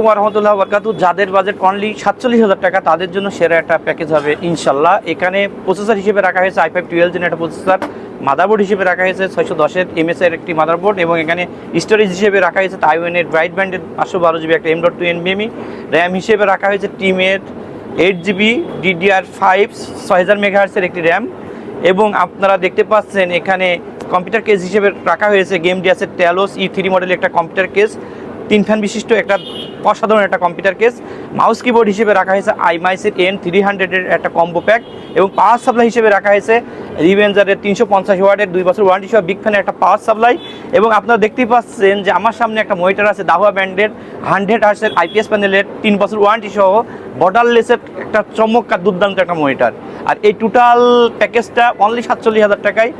রহমতুল্লাহ বরকাতু। যাদের budget only ৪৭,০০০ টাকা তাদের জন্য সেরা একটা প্যাকেজ হবে ইনশাল্লাহ। এখানে প্রসেসর হিসেবে রাখা হয়েছে i5 12 জেন একটা প্রসেসর, মাদারবোর্ড হিসেবে রাখা হয়েছে 610 MS এর একটি মাদারবোর্ড, এবং এখানে স্টোরেজ হিসেবে রাখা হয়েছে তাইওয়ানের ব্রাইট ব্যান্ডের 512 GB একটা M.2 NVMe। র্যাম হিসেবে রাখা হয়েছে টিমের 8 GB DDR5 6000 MHz এর একটি র্যাম। এবং আপনারা দেখতে পাচ্ছেন এখানে কম্পিউটার কেস হিসেবে রাখা হয়েছে গেমডিয়াসের টেলোস E3 মডেলের একটা কম্পিউটার কেস, 3 ফ্যান বিশিষ্ট একটা অসাধারণ একটা কম্পিউটার কেস। মাউস কিবোর্ড হিসেবে রাখা হয়েছে iMice N300 এর একটা কম্বো প্যাক, এবং পাওয়ার সাপ্লাই হিসেবে রাখা হয়েছে রিভেঞ্জারের 350 ওয়াটের 2 বছর ওয়ারেন্টি সহ বিগ ফ্যানের একটা পাওয়ার সাপ্লাই। এবং আপনারা দেখতেই পাচ্ছেন যে আমার সামনে একটা মনিটর আছে দাহুয়া ব্র্যান্ডের 100 হার্টজের IPS প্যানেলের 3 বছর ওয়ারেন্টি সহ বর্ডারলেসের একটা চমৎকার দুর্দান্ত একটা মনিটর। আর এই টোটাল প্যাকেজটা অনলি ৪৭,০০০ টাকায়